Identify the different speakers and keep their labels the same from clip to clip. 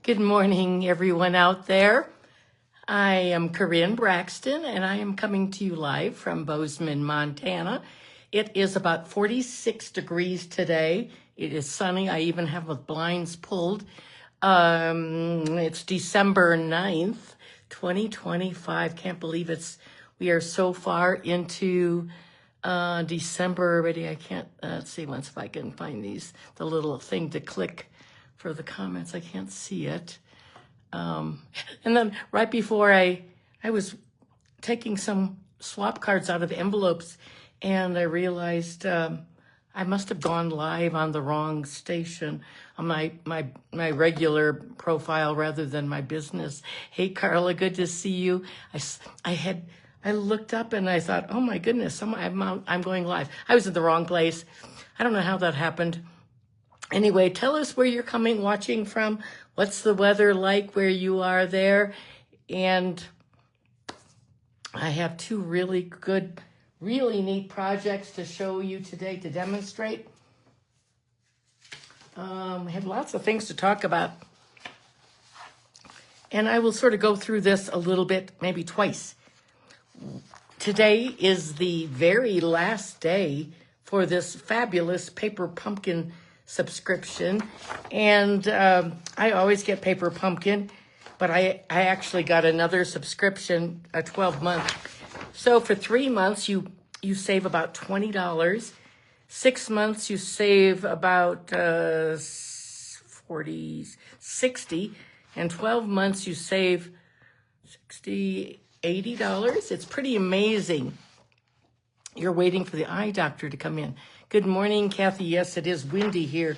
Speaker 1: Good morning, everyone out there. I am Karin Braxton, and I am coming to you live from Bozeman, Montana. It is about 46 degrees today. It is sunny. I even have the blinds pulled. It's December 9th, 2025. Can't believe we are so far into December already. I can't, let's see once if I can find the little thing to click for the comments. I can't see it. And then right before I was taking some swap cards out of envelopes, and I realized I must have gone live on the wrong station on my regular profile rather than my business. Hey, Carla, good to see you. I looked up and I thought, oh my goodness, I'm going live. I was in the wrong place. I don't know how that happened. Anyway, tell us where you're watching from. What's the weather like where you are there? And I have two really good, really neat projects to show you today to demonstrate. We have lots of things to talk about. And I will sort of go through this a little bit, maybe twice. Today is the very last day for this fabulous Paper Pumpkin subscription, and I always get Paper Pumpkin, but I actually got another subscription, a 12-month. So for 3 months you save about $20. 6 months you save about 60, and 12 months you save $80. It's pretty amazing. You're waiting for the eye doctor to come in. Good morning, Kathy. Yes, it is windy here.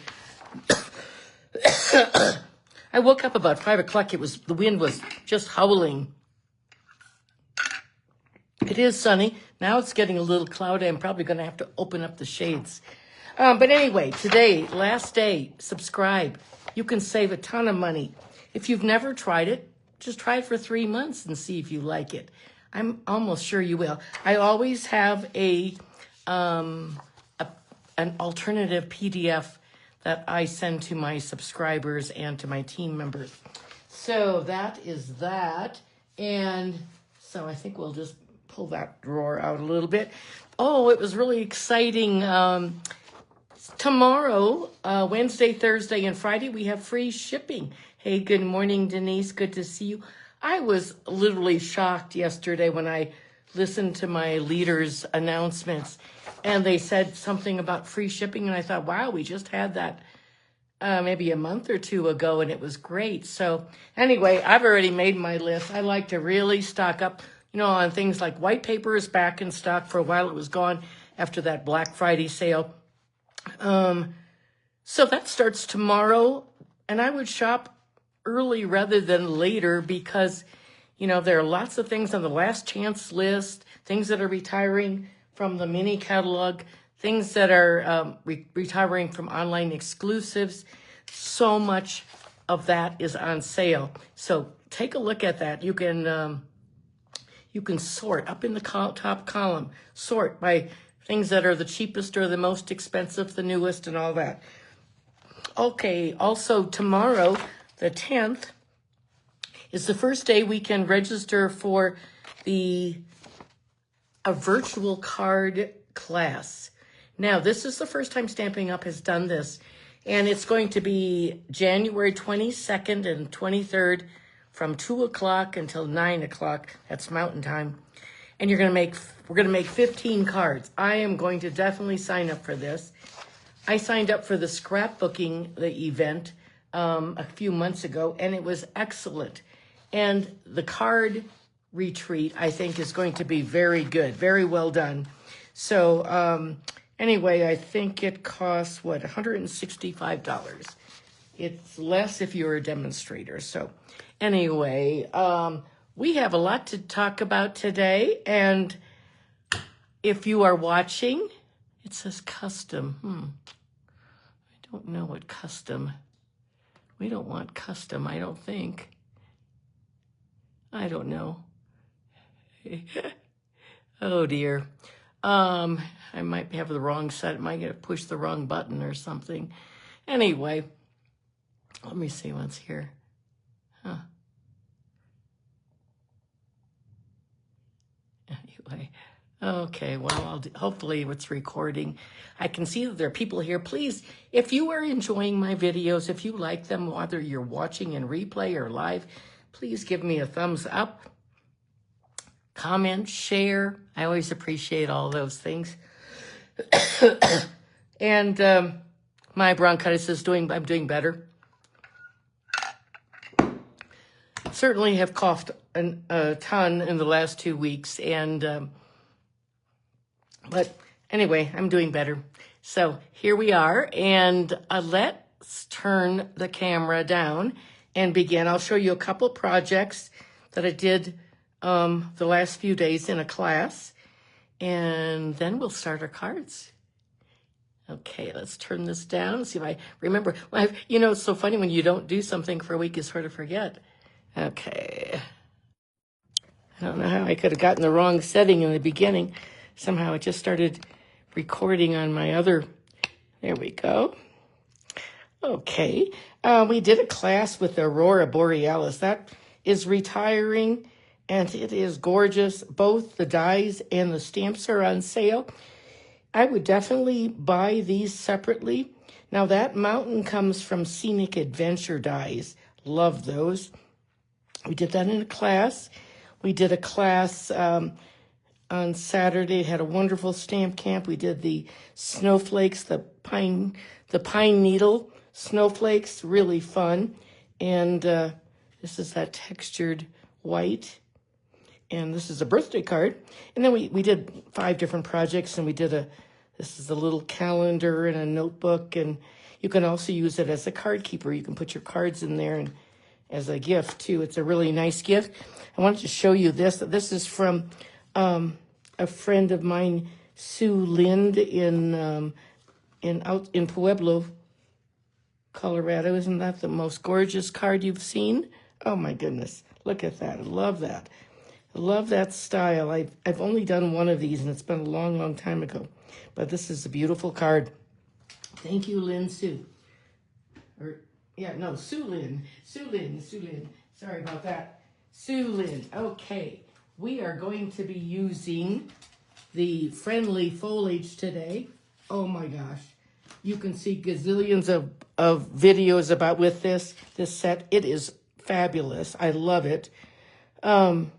Speaker 1: I woke up about 5 o'clock. The wind was just howling. It is sunny. Now it's getting a little cloudy. I'm probably going to have to open up the shades. But anyway, today, last day, subscribe. You can save a ton of money. If you've never tried it, just try it for 3 months and see if you like it. I'm almost sure you will. I always have an alternative PDF that I send to my subscribers and to my team members. So that is that. And so I think we'll just pull that drawer out a little bit. Oh, it was really exciting. Tomorrow, Wednesday, Thursday, and Friday, we have free shipping. Hey, good morning, Denise. Good to see you. I was literally shocked yesterday when I listened to my leaders' announcements, and they said something about free shipping, and I thought, wow, we just had that maybe a month or two ago, and it was great. So anyway, I've already made my list. I like to really stock up, on things like white paper is back in stock. For a while it was gone after that Black Friday sale. So that starts tomorrow, and I would shop early rather than later because, there are lots of things on the last chance list, things that are retiring from the mini catalog, things that are retiring from online exclusives. So much of that is on sale. So take a look at that. You can sort up in the top column, sort by things that are the cheapest or the most expensive, the newest, and all that. Okay, also tomorrow, the 10th, is the first day we can register for a virtual card class. Now, this is the first time Stampin' Up! Has done this, and it's going to be January 22nd and 23rd from 2 o'clock until 9 o'clock. That's Mountain Time. And we're going to make 15 cards. I am going to definitely sign up for this. I signed up for the scrapbooking event a few months ago, and it was excellent. And the card retreat, I think, is going to be very good, very well done. So anyway, I think it costs, $165. It's less if you're a demonstrator. So anyway, we have a lot to talk about today. And if you are watching, it says custom. I don't know what custom. We don't want custom, I don't think. I don't know. Oh dear. I might have the wrong set. I might get to push the wrong button or something. Anyway, let me see what's here. Okay, well, hopefully it's recording. I can see that there are people here. Please, if you are enjoying my videos, if you like them, whether you're watching in replay or live, please give me a thumbs up, comment, share. I always appreciate all those things. And my bronchitis is I'm doing better. Certainly have coughed a ton in the last 2 weeks, and but anyway, I'm doing better. So here we are, and let's turn the camera down and begin. I'll show you a couple projects that I did the last few days in a class, and then we'll start our cards. Okay, let's turn this down, see if I remember. You know, it's so funny when you don't do something for a week, you sort of forget. Okay. I don't know how I could have gotten the wrong setting in the beginning. Somehow it just started recording on my other. There we go. Okay. We did a class with Aurora Borealis. That is retiring, and it is gorgeous. Both the dies and the stamps are on sale. I would definitely buy these separately. Now, that mountain comes from Scenic Adventure dies. Love those. We did that in a class. We did a class on Saturday. Had a wonderful stamp camp. We did the snowflakes, the pine needle snowflakes, really fun. And this is that textured white. And this is a birthday card. And then we did 5 different projects, and we did this is a little calendar and a notebook, and you can also use it as a card keeper. You can put your cards in there and as a gift too. It's a really nice gift. I wanted to show you this. This is from a friend of mine, Sue Lind, out in Pueblo, Colorado. Isn't that the most gorgeous card you've seen? Oh my goodness, look at that. I love that. I love that style. I've only done one of these, and it's been a long, long time ago. But this is a beautiful card. Thank you, Lynn Sue. Sue Lynn. Sue Lynn. Sorry about that. Sue Lynn. Okay. We are going to be using the Friendly Foliage today. Oh my gosh. You can see gazillions of videos with this set. It is fabulous. I love it. And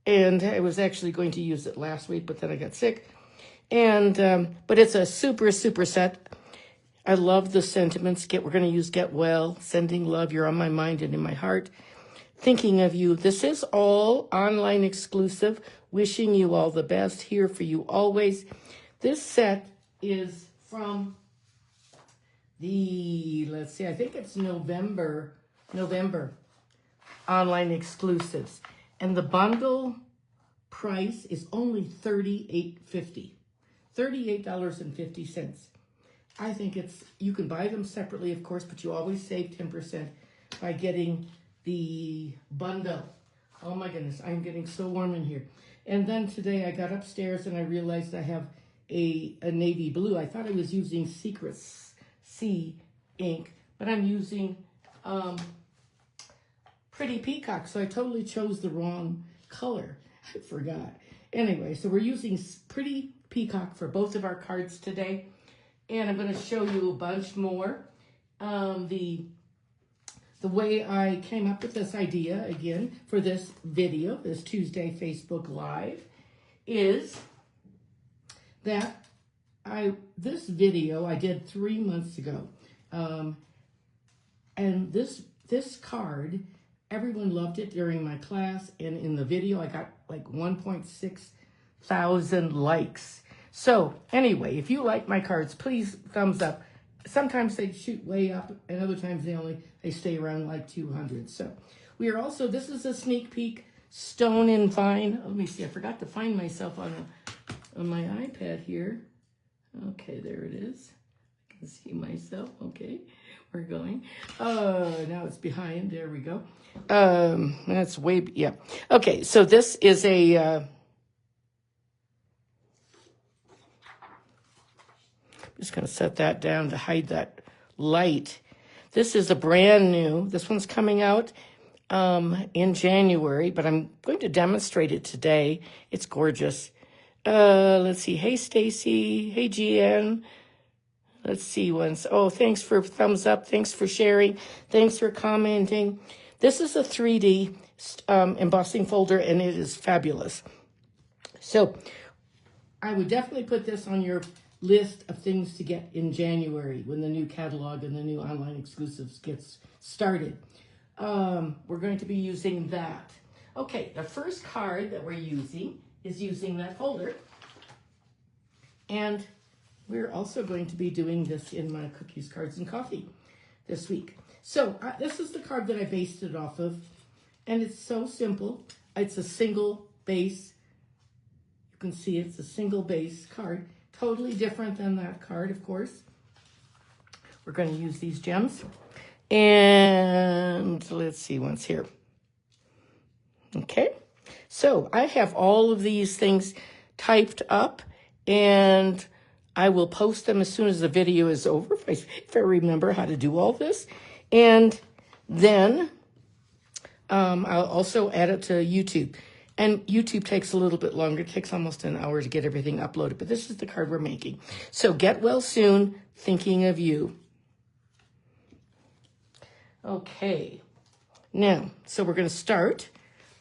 Speaker 1: I was actually going to use it last week, but then I got sick. And but it's a super, super set. I love the sentiments. We're going to use Get Well, Sending Love, You're on My Mind and in My Heart, Thinking of You. This is all online exclusive. Wishing you all the best. Here for you always. This set is from let's see, I think it's November online exclusives. And the bundle price is only $38.50. $38.50. I think you can buy them separately, of course, but you always save 10% by getting the bundle. Oh my goodness, I'm getting so warm in here. And then today I got upstairs and I realized I have a navy blue. I thought I was using Secret Sea ink, but I'm using Pretty Peacock, so I totally chose the wrong color. I forgot. Anyway, so we're using Pretty Peacock for both of our cards today. And I'm going to show you a bunch more. The way I came up with this idea, again, for this video, this Tuesday Facebook Live, is that this video I did 3 months ago. And this card, everyone loved it during my class. And in the video, I got like 1.6 thousand likes. So anyway, if you like my cards, please thumbs up. Sometimes they shoot way up, and other times they stay around like 200. So we are also, this is a sneak peek, Stone and Vine. Let me see, I forgot to find myself on my iPad here. Okay, there it is. I can see myself. Okay, we're going. Now it's behind. There we go. That's way, yeah. Okay, so this is a I'm just going to set that down to hide that light. This is a brand new. This one's coming out in January, but I'm going to demonstrate it today. It's gorgeous. Let's see. Hey, Stacy. Hey, GN. Let's see once. Oh, thanks for thumbs up. Thanks for sharing. Thanks for commenting. This is a 3D embossing folder, and it is fabulous. So I would definitely put this on your list of things to get in January when the new catalog and the new online exclusives gets started. We're going to be using that. Okay, the first card that we're using is using that folder. And we're also going to be doing this in my Cookies, Cards, and Coffee this week. So this is the card that I based it off of. And it's so simple. It's a single base. You can see it's a single base card. Totally different than that card, of course. We're going to use these gems. And let's see what's here. Okay. So I have all of these things typed up, and I will post them as soon as the video is over, if I remember how to do all this. And then I'll also add it to YouTube. And YouTube takes a little bit longer. It takes almost an hour to get everything uploaded. But this is the card we're making. So get well soon, thinking of you. Okay. Now, so we're going to start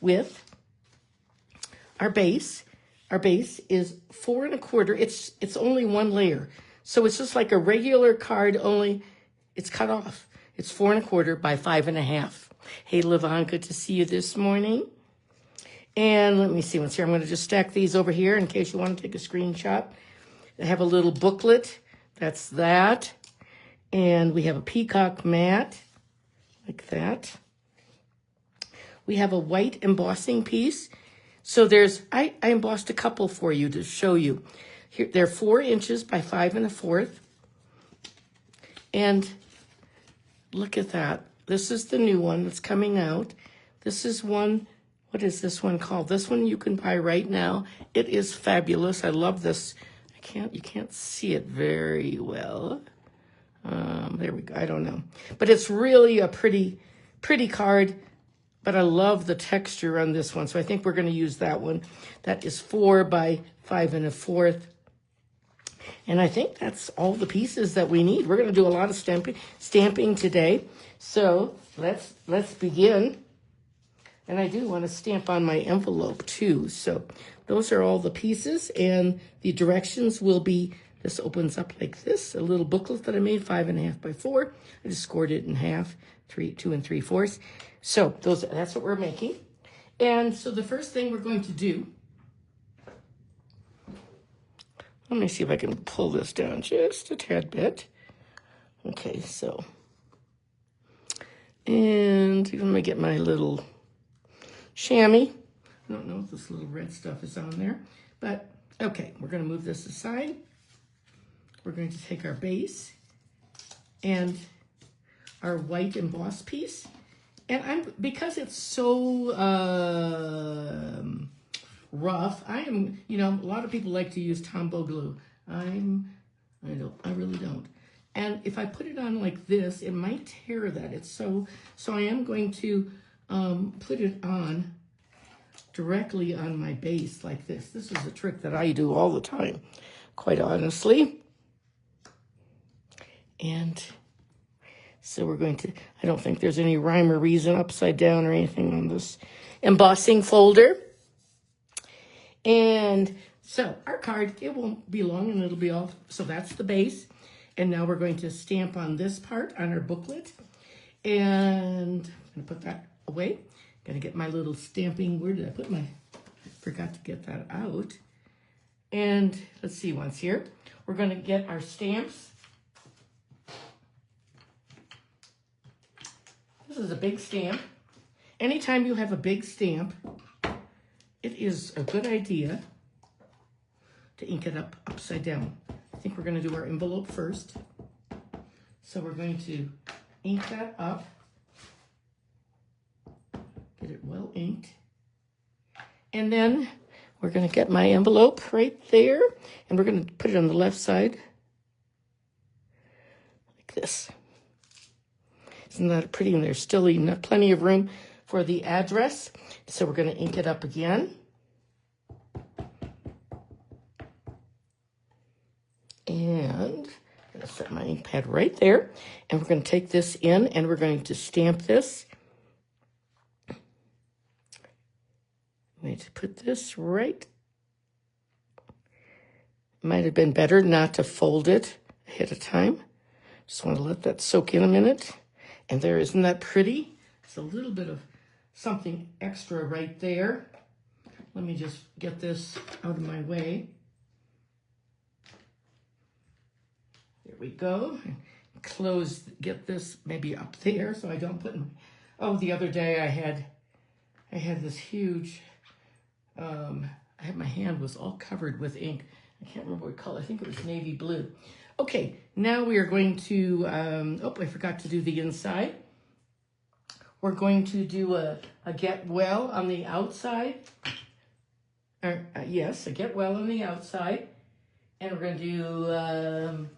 Speaker 1: with our base. Our base is 4 1/4. It's only one layer. So it's just like a regular card, only it's cut off. It's 4 1/4 by 5 1/2. Hey, Levon, good to see you this morning. And let me see what's here. I'm going to just stack these over here in case you want to take a screenshot. I have a little booklet. That's that. And we have a peacock mat, like that. We have a white embossing piece. So I embossed a couple for you to show you. Here, they're 4 inches by 5 1/4. And look at that. This is the new one that's coming out. This is one, what is this one called? This one you can buy right now. It is fabulous. I love this. You can't see it very well. There we go. I don't know. But it's really a pretty card. But I love the texture on this one. So I think we're going to use that one. That is 4 by 5 1/4. And I think that's all the pieces that we need. We're going to do a lot of stamping today. So let's begin. And I do want to stamp on my envelope too. So those are all the pieces. And the directions will be, this opens up like this. A little booklet that I made, 5 1/2 by 4. I just scored it in half, 2 3/4. So that's what we're making. And so the first thing we're going to do, let me see if I can pull this down just a tad bit. Okay, so, and let me get my little chamois. I don't know if this little red stuff is on there, but okay, we're going to move this aside. We're going to take our base and our white embossed piece. And because it's so rough, a lot of people like to use Tombow glue. I really don't. And if I put it on like this, it might tear that. So I am going to put it on directly on my base like this. This is a trick that I do all the time, quite honestly. And so we're going to, I don't think there's any rhyme or reason upside down or anything on this embossing folder. And so our card, it won't be long and it'll be all, so that's the base. And now we're going to stamp on this part on our booklet. And I'm going to put that away. Going to get my little stamping, where did I put my, forgot to get that out. And let's see what's here. We're going to get our stamps. This is a big stamp. Anytime you have a big stamp, it is a good idea to ink it up upside down. I think we're going to do our envelope first. So we're going to ink that up. Get it well inked. And then we're going to get my envelope right there. And we're going to put it on the left side. Like this. Isn't that pretty? And there's still enough, plenty of room for the address. So we're going to ink it up again. set my ink pad right there. And we're going to take this in and we're going to stamp this. I'm going to put this right. Might have been better not to fold it ahead of time. Just want to let that soak in a minute. And there, isn't that pretty? It's a little bit of something extra right there. Let me just get this out of my way. There we go. Close, get this maybe up there so I don't put in. Oh, the other day I had this huge, my hand was all covered with ink. I can't remember what color. I think it was navy blue. Okay, now we are going to, I forgot to do the inside. We're going to do a get well on the outside. Yes, a get well on the outside. And we're going to do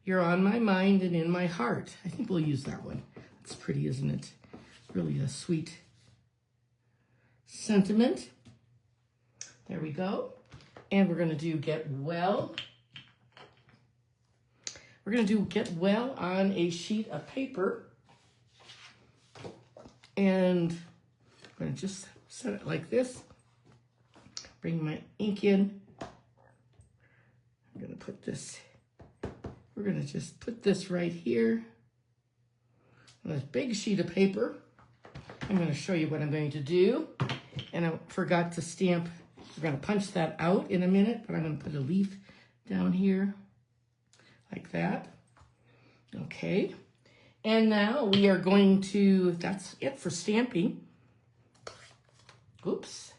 Speaker 1: You're on my mind and in my heart. I think we'll use that one. It's pretty, isn't it? Really a sweet sentiment. There we go. And we're going to do get well. We're going to do get well on a sheet of paper. And I'm going to just set it like this. Bring my ink in. I'm going to put this, we're going to just put this right here on this big sheet of paper. I'm going to show you what I'm going to do. And I forgot to stamp. We're going to punch that out in a minute, but I'm going to put a leaf down here like that. Okay. And now we are going to, that's it for stamping. Oops.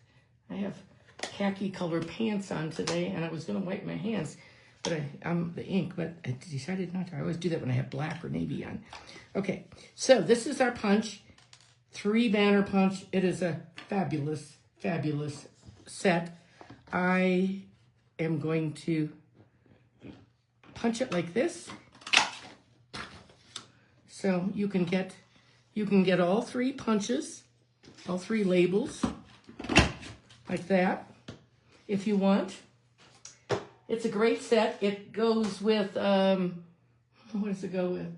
Speaker 1: I have khaki colored pants on today, and I was going to wipe my hands, but the ink, but I decided not to. I always do that when I have black or navy on. Okay. So this is our punch. 3-banner punch. It is a fabulous, fabulous set. I am going to punch it like this. So you can get all 3 punches, all 3 labels like that if you want. It's a great set. It goes with what does it go with?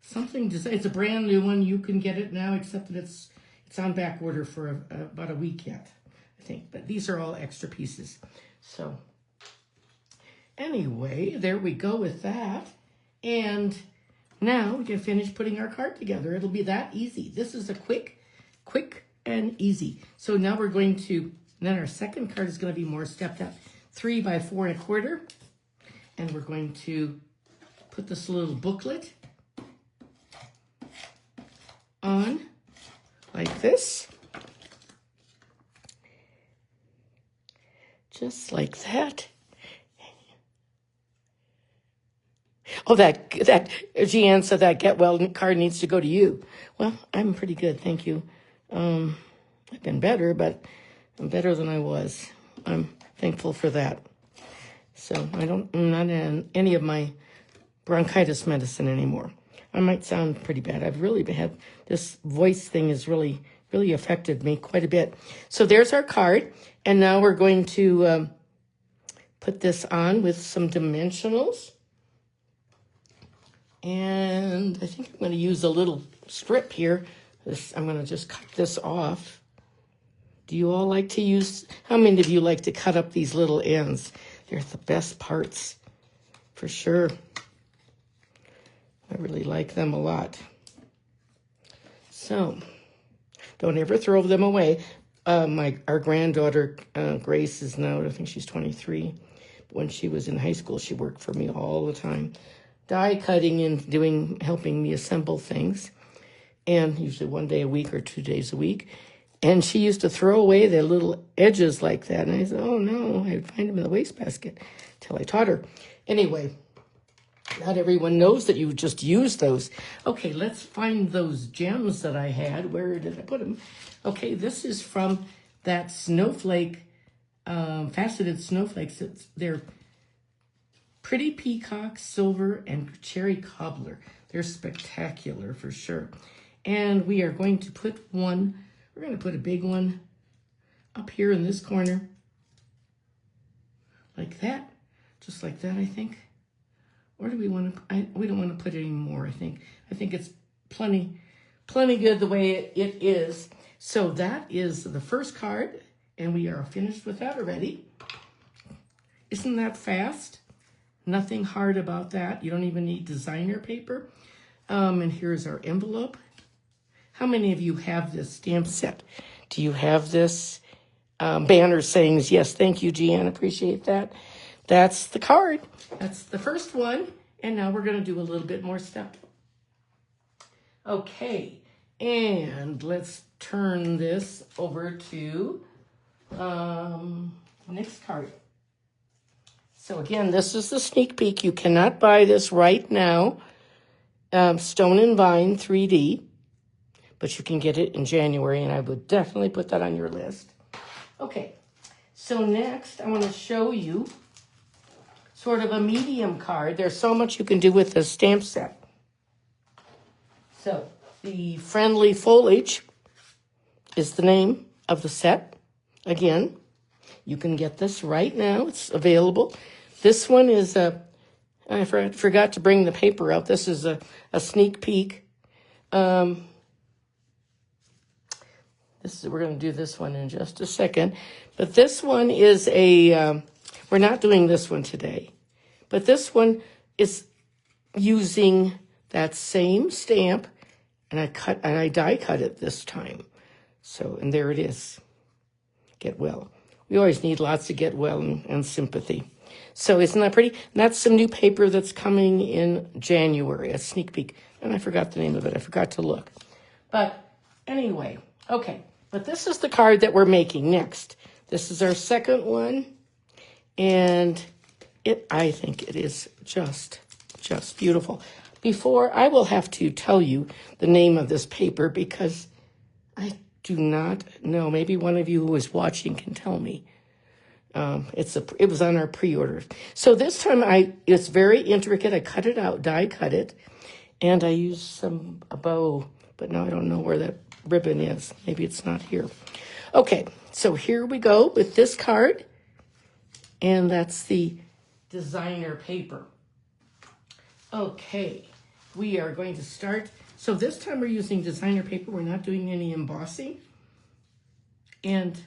Speaker 1: Something to say. It's a brand new one. You can get it now, except that it's on back order for about a week yet, I think. But these are all extra pieces. So anyway, there we go with that. And now we can finish putting our card together. It'll be that easy. This is a quick and easy. So now we're going to, then our second card is going to be more stepped up. 3 by 4 1/4. And we're going to put this little booklet on like this. Just like that. Oh, that Jeanne said that get well card needs to go to you. Well, I'm pretty good, thank you. I've been better, but I'm better than I was. I'm thankful for that. So I'm not in any of my bronchitis medicine anymore. I might sound pretty bad. I've really had this voice thing has really affected me quite a bit. So there's our card, and now we're going to put this on with some dimensionals. And I think I'm going to use a little strip here. I'm going to just cut this off. Do you all like to use, how many of you like to cut up these little ends? They're the best parts, for sure. I really like them a lot. So, don't ever throw them away. Our granddaughter, Grace, is now, I think she's 23. When she was in high school, she worked for me all the time. Die cutting and helping me assemble things. And usually 1 day a week or 2 days a week. And she used to throw away the little edges like that. And I said, oh no, I'd find them in the wastebasket till I taught her. Anyway, not everyone knows that you just use those. Okay, let's find those gems that I had. Where did I put them? Okay, this is from that snowflake, faceted snowflakes. They're Pretty Peacock, Silver, and Cherry Cobbler. They're spectacular for sure. And we are going to put one, we're going to put a big one up here in this corner. like that, just like that, I think. Or do we want to, we don't want to put any more, I think. I think it's plenty good the way it is. So that is the first card, and we are finished with that already. Isn't that fast? Nothing hard about that. You don't even need designer paper. And here's our envelope. How many of you have this stamp set? Do you have this? Banner sayings, yes, thank you, Jeanne, appreciate that. That's the card. That's the first one. And now we're going to do a little bit more stuff. Okay, and let's turn this over to next card. So again, this is the sneak peek. You cannot buy this right now. Stone and Vine 3D, but you can get it in January, and I would definitely put that on your list. Okay, so next I want to show you sort of a medium card. There's so much you can do with this stamp set. So the Friendly Foliage is the name of the set. Again, you can get this right now. It's available. This one is I forgot to bring the paper out. This is a sneak peek. We're going to do this one in just a second. But this one is we're not doing this one today. But this one is using that same stamp, and I die cut it this time. So, and there it is. Get well. We always need lots of get well and sympathy. So isn't that pretty? And that's some new paper that's coming in January, a sneak peek. And I forgot the name of it. I forgot to look. But anyway, okay. But this is the card that we're making next. This is our second one. And I think it is just beautiful. Before, I will have to tell you the name of this paper because I do not know. Maybe one of you who is watching can tell me. It was on our pre-order. So this time it's very intricate. I cut it out, die cut it, and I used a bow, but now I don't know where that ribbon is. Maybe it's not here. Okay, so here we go with this card, and that's the designer paper. Okay, we are going to start. So this time we're using designer paper. We're not doing any embossing. And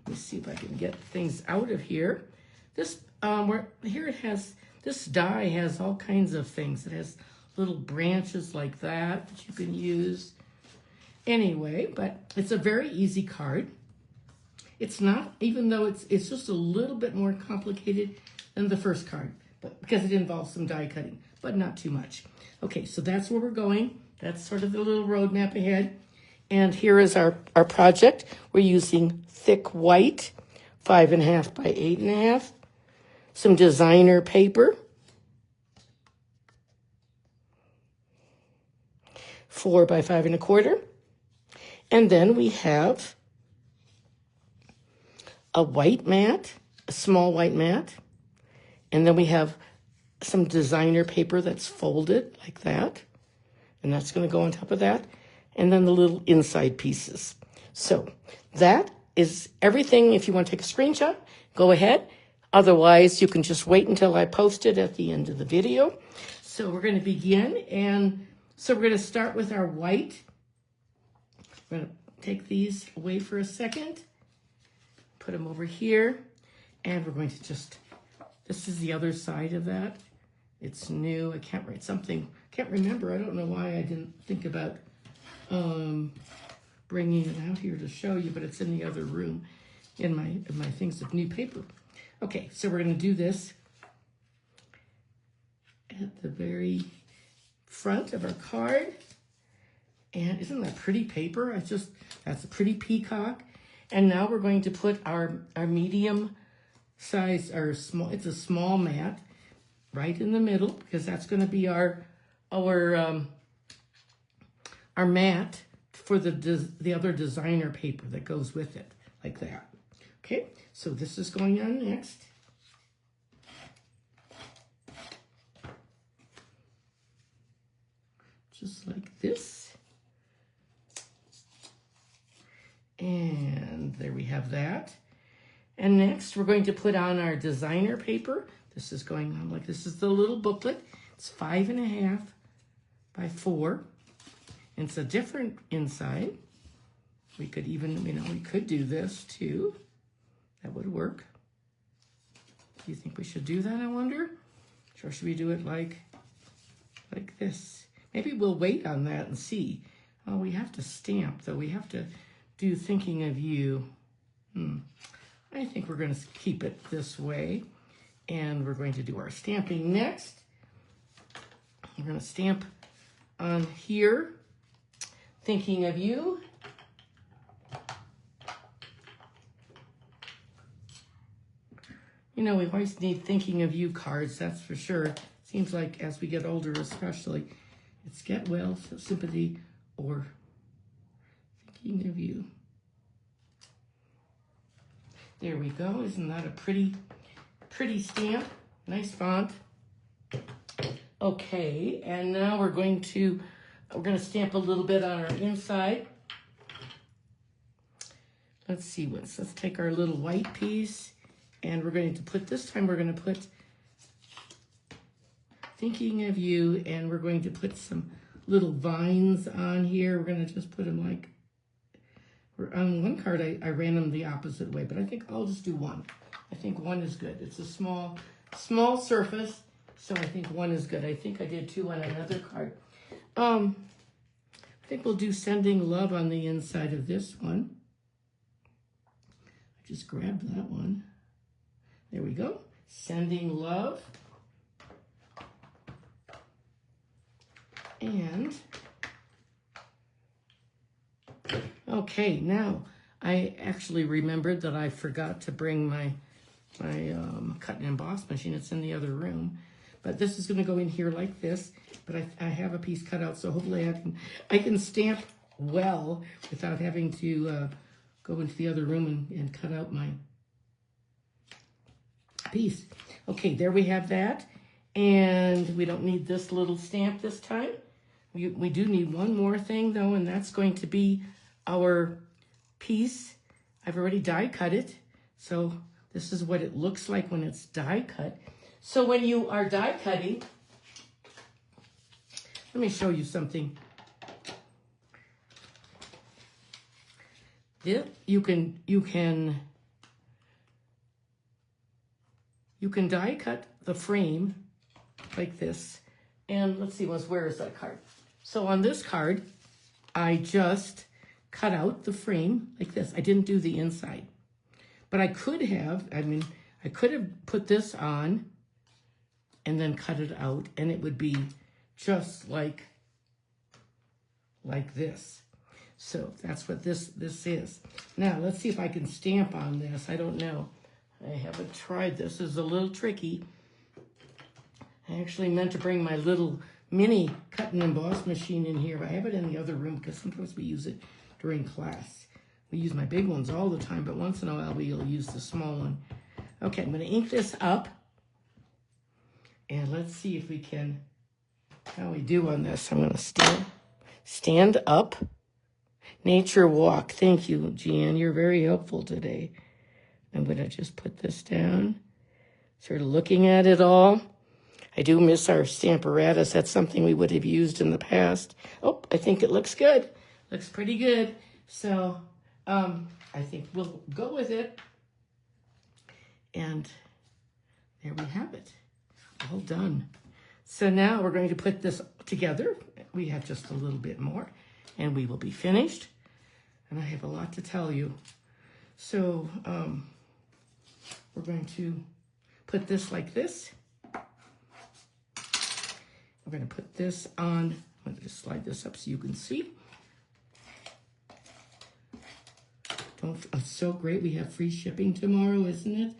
Speaker 1: let me see if I can get things out of here. This this die has all kinds of things. It has little branches like that you can use. Anyway, but it's a very easy card. It's not, even though it's just a little bit more complicated than the first card, but because it involves some die cutting, but not too much. Okay, so that's where we're going. That's sort of the little roadmap ahead. And here is our project. We're using thick white, 5.5 by 8.5. Some designer paper, 4 by 5.25. And then we have a white mat, a small white mat. And then we have some designer paper that's folded like that. And that's going to go on top of that. And then the little inside pieces. So that is everything. If you want to take a screenshot, go ahead. Otherwise, you can just wait until I post it at the end of the video. So we're going to begin. And so we're going to start with our white. We're going to take these away for a second. Put them over here. And we're going to this is the other side of that. It's new. I can't write something. Can't remember. I don't know why I didn't think about bringing it out here to show you, but it's in the other room in my things of new paper. Okay, so we're going to do this at the very front of our card. And isn't that pretty paper? That's a Pretty Peacock. And now we're going to put our medium size, or small, it's a small mat right in the middle, because that's going to be our mat for the other designer paper that goes with it, like that. Okay, so this is going on next. Just like this. And there we have that. And next we're going to put on our designer paper. This is going on like this is the little booklet. It's 5.5 by 4. And it's a different inside. We could even, we could do this too. That would work. Do you think we should do that, I wonder? Or should we do it like this? Maybe we'll wait on that and see. Oh, we have to stamp, though. We have to do thinking of you. I think we're going to keep it this way. And we're going to do our stamping next. We're going to stamp on here, thinking of you. We always need thinking of you cards, that's for sure. Seems like as we get older especially, it's get well, sympathy, or thinking of you. There we go. Isn't that a pretty stamp? Nice font. Okay, and now we're going to stamp a little bit on our inside. Let's see, let's take our little white piece. And we're going to put, this time we're going to put thinking of you, and we're going to put some little vines on here. We're going to just put them like, on one card I ran them the opposite way, but I think I'll just do one. I think one is good. It's a small surface, so I think one is good. I think I did 2 on another card. I think we'll do sending love on the inside of this one. I just grabbed that one. There we go. Sending love. And, okay, now I actually remembered that I forgot to bring my cut and emboss machine. It's in the other room. But this is going to go in here like this. But I have a piece cut out, so hopefully I can stamp well without having to go into the other room and cut out my piece. Okay, there we have that. And we don't need this little stamp this time. We do need one more thing though, and that's going to be our piece. I've already die cut it. So this is what it looks like when it's die cut. So when you are die cutting, let me show you something. You can die cut the frame like this. And let's see, where is that card? So on this card, I just cut out the frame like this. I didn't do the inside. But I could have, I could have put this on and then cut it out, and it would be just like this. So that's what this is. Now, let's see if I can stamp on this. I don't know. I haven't tried this. This is a little tricky. I actually meant to bring my little mini cut and emboss machine in here. I have it in the other room because sometimes we use it during class. We use my big ones all the time, but once in a while we'll use the small one. Okay, I'm going to ink this up. And let's see if we can, how we do on this. I'm going to stand up. Nature walk. Thank you, Jan. You're very helpful today. I'm going to just put this down, sort of looking at it all. I do miss our stamparatus. That's something we would have used in the past. Oh, I think it looks good. Looks pretty good. So I think we'll go with it. And there we have it. All done. So now we're going to put this together. We have just a little bit more, and we will be finished. And I have a lot to tell you. So we're going to put this like this. We're going to put this on. I'm going to just slide this up so you can see. It's so great. We have free shipping tomorrow, isn't it?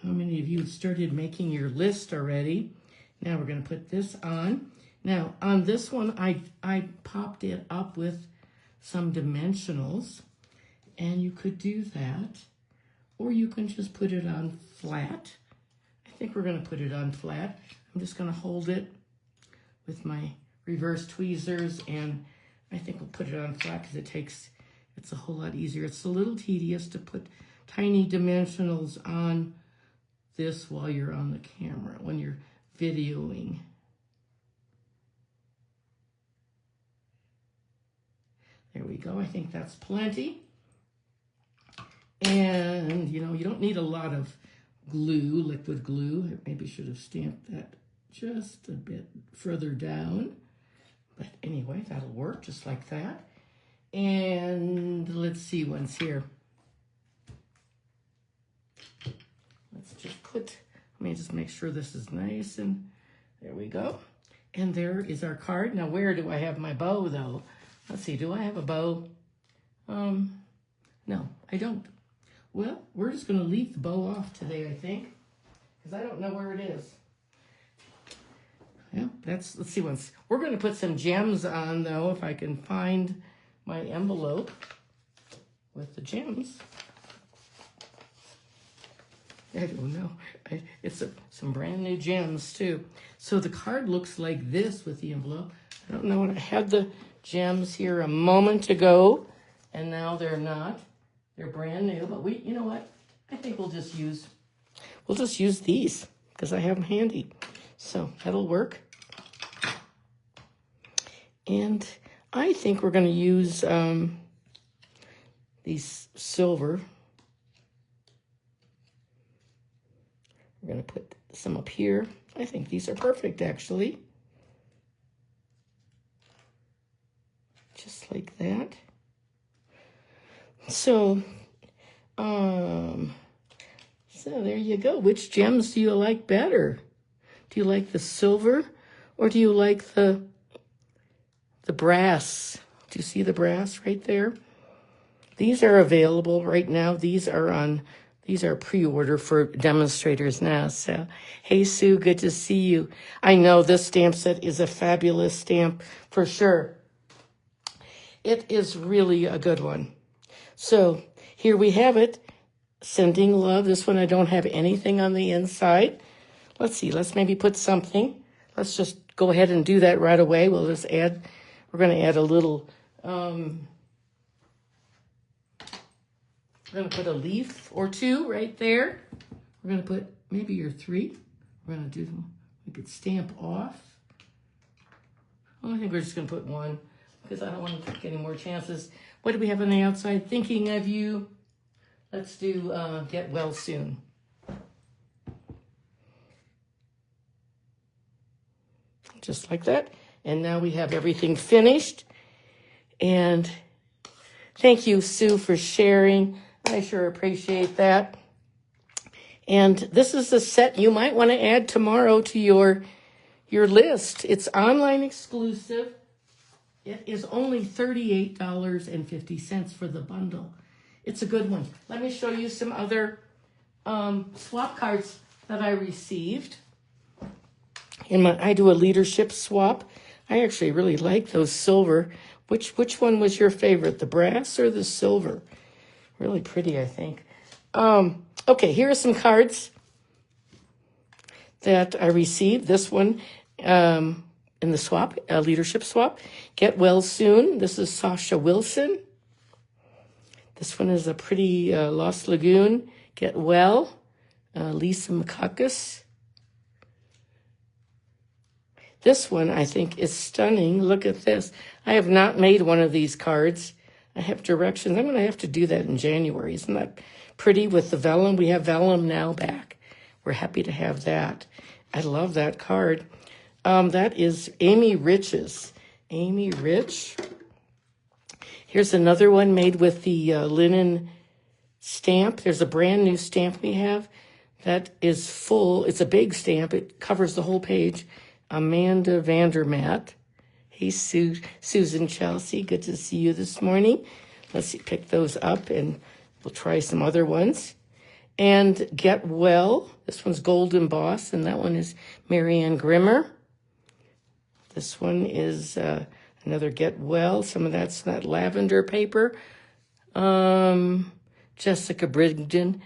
Speaker 1: How many of you have started making your list already? Now we're going to put this on. Now on this one, I popped it up with some dimensionals, and you could do that, or you can just put it on flat. I think we're going to put it on flat. I'm just going to hold it with my reverse tweezers, and I think we'll put it on flat because it's a whole lot easier. It's a little tedious to put tiny dimensionals on this while you're on the camera, when you're videoing. There we go. I think that's plenty. And, you know, you don't need a lot of glue, liquid glue. I maybe should have stamped that just a bit further down. But anyway, that'll work just like that. And let's see what's here. Let's just put, let me just make sure this is nice, and there we go. And there is our card. Now, where do I have my bow, though? Let's see, do I have a bow? No, I don't. Well, we're just going to leave the bow off today, I think, because I don't know where it is. Yeah, let's see once. We're going to put some gems on, though, if I can find my envelope with the gems. I don't know. It's some brand new gems, too. So the card looks like this with the envelope. I don't know what I had the gems here a moment ago, and now they're not. They're brand new, but you know what? I think we'll just use these because I have them handy. So that'll work. And I think we're going to use these silver. We're going to put some up here. I think these are perfect, actually. Just like that. So there you go. Which gems do you like better? Do you like the silver or do you like the brass? Do you see the brass right there? These are available right now. These are pre-order for demonstrators now. So, hey, Sue, good to see you. I know this stamp set is a fabulous stamp for sure. It is really a good one. So here we have it. Sending love. This one I don't have anything on the inside. Let's see. Let's maybe put something. Let's just go ahead and do that right away. We'll just add. We're going to add a little. We're going to put a leaf or two right there. We're going to put maybe your 3. We're going to do. We could stamp off. Well, I think we're just going to put 1 because I don't want to take any more chances. What do we have on the outside? Thinking of you. Let's do get well soon. Just like that. And now we have everything finished. And thank you, Sue, for sharing. I sure appreciate that. And this is the set you might want to add tomorrow to your list. It's online exclusive. It is only $38.50 for the bundle. It's a good one. Let me show you some other swap cards that I received. I do a leadership swap. I actually really like those silver. Which one was your favorite, the brass or the silver? Really pretty, I think. Okay, here are some cards that I received. This one in the swap, leadership swap. Get well soon. This is Sasha Wilson. This one is a pretty Lost Lagoon. Get well. Lisa McCuckus. This one, I think, is stunning. Look at this. I have not made one of these cards. I have directions. I'm going to have to do that in January. Isn't that pretty with the vellum? We have vellum now back. We're happy to have that. I love that card. That is Amy Rich's. Amy Rich. Here's another one made with the linen stamp. There's a brand new stamp we have that is full. It's a big stamp. It covers the whole page. Amanda Vandermatt. Hey, Susan Chelsea. Good to see you this morning. Let's see, pick those up, and we'll try some other ones. And Get Well. This one's gold embossed, and that one is Marianne Grimmer. This one is another Get Well. Some of that's that lavender paper. Jessica Brigden.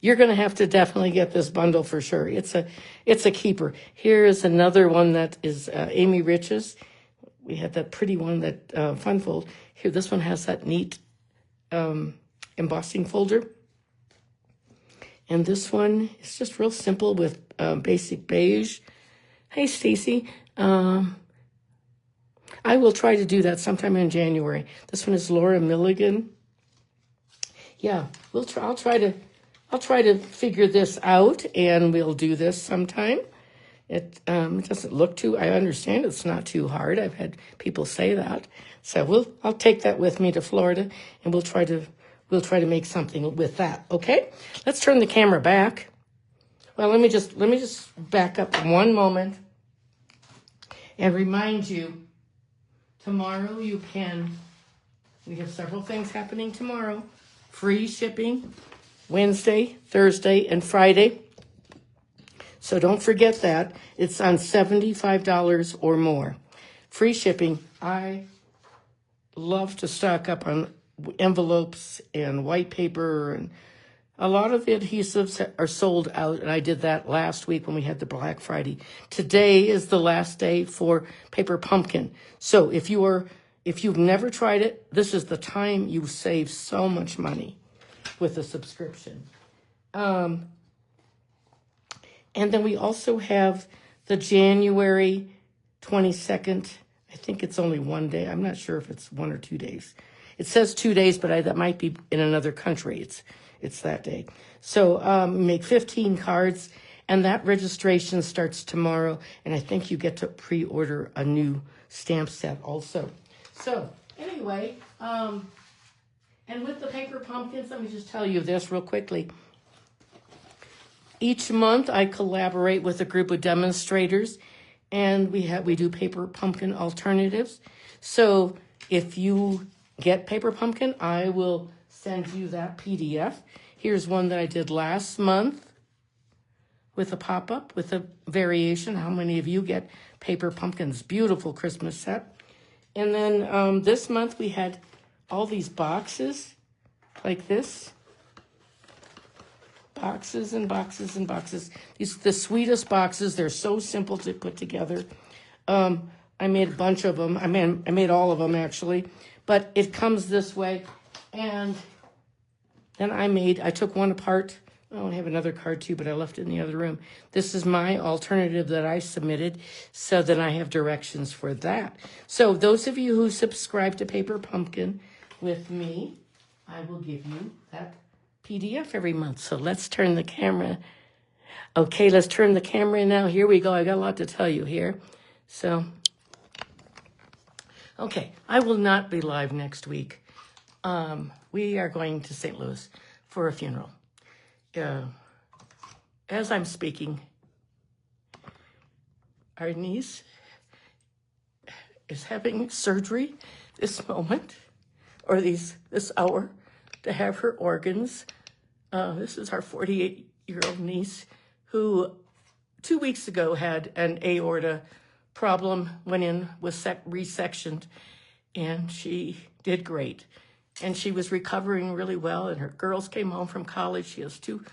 Speaker 1: You're going to have to definitely get this bundle for sure. It's a keeper. Here is another one that is Amy Rich's. We had that pretty one that Funfold. Here, this one has that neat embossing folder. And this one is just real simple with basic beige. Hey, Stacy. I will try to do that sometime in January. This one is Laura Milligan. Yeah, I'll try to figure this out, and we'll do this sometime. It doesn't look too. I understand it's not too hard. I've had people say that, so I'll take that with me to Florida, and we'll try to make something with that. Okay, let's turn the camera back. Well, let me just back up one moment and remind you. Tomorrow we have several things happening tomorrow. Free shipping, Wednesday, Thursday, and Friday. So don't forget that. It's on $75 or more. Free shipping. I love to stock up on envelopes and white paper, and a lot of the adhesives are sold out, and I did that last week when we had the Black Friday. Today is the last day for Paper Pumpkin. So if you've never tried it, this is the time you save so much money with a subscription. And then we also have the January 22nd. I think it's only one day. I'm not sure if it's 1 or 2 days. It says 2 days, but that might be in another country. It's that day. So make 15 cards, and that registration starts tomorrow. And I think you get to pre-order a new stamp set also. So anyway, and with the paper pumpkins, let me just tell you this real quickly. Each month I collaborate with a group of demonstrators, and we do paper pumpkin alternatives. So if you get paper pumpkin, I will send you that PDF. Here's one that I did last month with a pop-up, with a variation. How many of you get paper pumpkins? Beautiful Christmas set. And then this month we had all these boxes like this. Boxes and boxes and boxes. These the sweetest boxes. They're so simple to put together. I made a bunch of them. I made all of them actually, but it comes this way. And then I took one apart. Oh, I have another card too, but I left it in the other room. This is my alternative that I submitted, so then I have directions for that. So those of you who subscribe to Paper Pumpkin with me, I will give you that PDF every month. So let's turn the camera. Okay, let's turn the camera in now. Here we go. I got a lot to tell you here. So, okay, I will not be live next week. We are going to St. Louis for a funeral. As I'm speaking, our niece is having surgery this moment, or this hour, to have her organs. This is our 48-year-old niece who 2 weeks ago had an aorta problem, went in, was resectioned, and she did great. And she was recovering really well, and her girls came home from college. She has two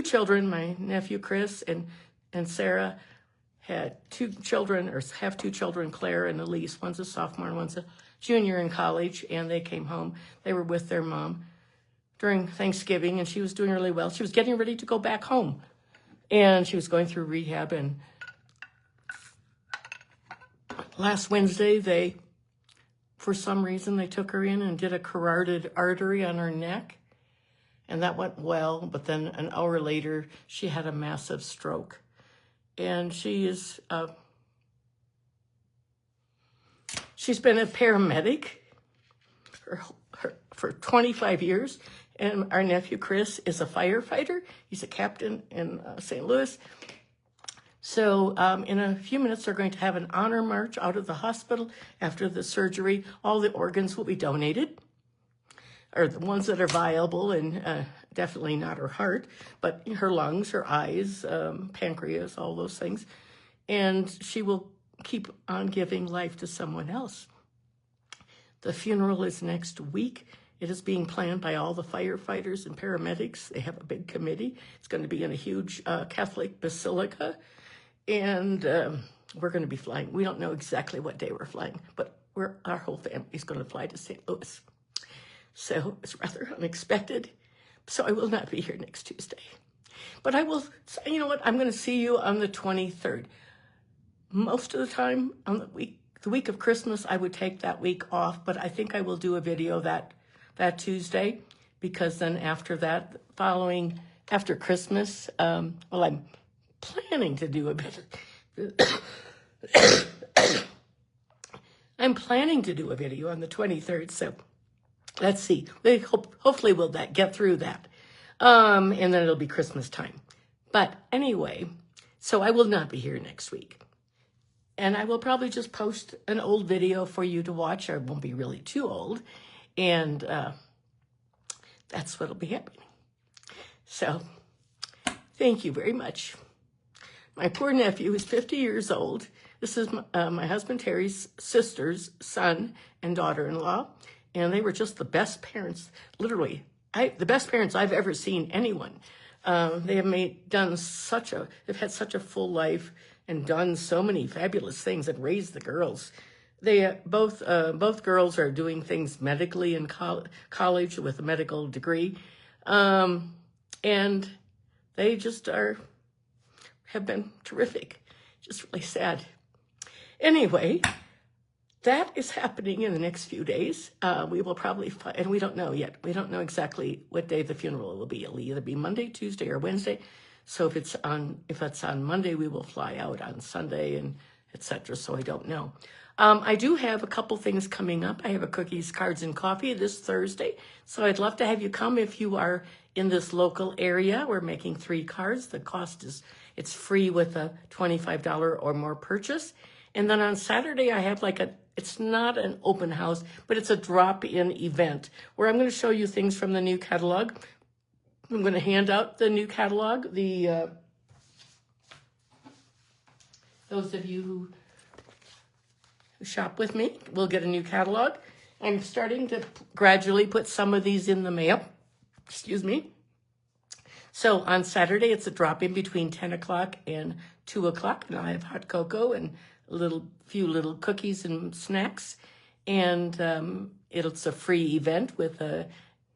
Speaker 1: children. My nephew Chris and Sarah had 2 children, or have 2 children, Claire and Elise. One's a sophomore and one's a junior in college, and they came home. They were with their mom during Thanksgiving, and she was doing really well. She was getting ready to go back home, and she was going through rehab. And last Wednesday, for some reason, they took her in and did a carotid artery on her neck, and that went well. But then an hour later, she had a massive stroke, and she's been a paramedic for 25 years. And our nephew Chris is a firefighter. He's a captain in St. Louis. So in a few minutes, they're going to have an honor march out of the hospital after the surgery. All the organs will be donated, or the ones that are viable, and definitely not her heart, but her lungs, her eyes, pancreas, all those things. And she will keep on giving life to someone else. The funeral is next week. It is being planned by all the firefighters and paramedics. They have a big committee. It's going to be in a huge Catholic basilica. And we're going to be flying. We don't know exactly what day we're flying, but our whole family is going to fly to St. Louis. So it's rather unexpected. So I will not be here next Tuesday. But I will, you know what, I'm going to see you on the 23rd. Most of the time on the week of Christmas, I would take that week off, but I think I will do a video that Tuesday, because then after that, after Christmas, well, I'm planning to do a I'm planning to do a video on the 23rd, so let's see. Hopefully we'll get through that. And then it'll be Christmas time. But anyway, so I will not be here next week. And I will probably just post an old video for you to watch. Or it won't be really too old. And that's what'll be happening. So thank you very much. My poor nephew is 50 years old. This is my husband Terry's sister's son and daughter-in-law. And they were just the best parents, literally, the best parents I've ever seen anyone. They have they've had such a full life and done so many fabulous things and raised the girls. They both girls are doing things medically in college with a medical degree. And they just have been terrific. Just really sad. Anyway, that is happening in the next few days. We will probably and we don't know yet. We don't know exactly what day the funeral will be. It'll either be Monday, Tuesday, or Wednesday. So if it's on Monday, we will fly out on Sunday and etc. So I don't know. I do have a couple things coming up. I have a cookies, cards, and coffee this Thursday. So I'd love to have you come if you are in this local area. We're making 3 cards. The cost it's free with a $25 or more purchase. And then on Saturday, I have it's not an open house, but it's a drop-in event where I'm going to show you things from the new catalog. I'm going to hand out the new catalog. Those of you who shop with me will get a new catalog. I'm starting to gradually put some of these in the mail. Excuse me. So on Saturday, it's a drop-in between 10 o'clock and 2 o'clock, and I have hot cocoa and few little cookies and snacks. And it's a free event with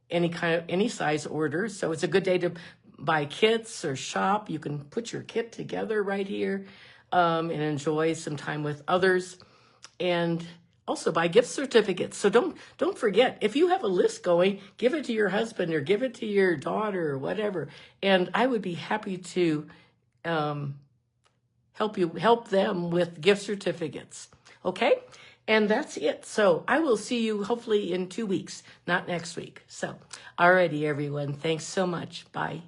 Speaker 1: any size order. So it's a good day to buy kits or shop. You can put your kit together right here and enjoy some time with others. And also buy gift certificates. So don't forget, if you have a list going, give it to your husband or give it to your daughter or whatever. And I would be happy to help them with gift certificates. Okay? And that's it. So I will see you hopefully in 2 weeks, not next week. So, alrighty, everyone. Thanks so much. Bye.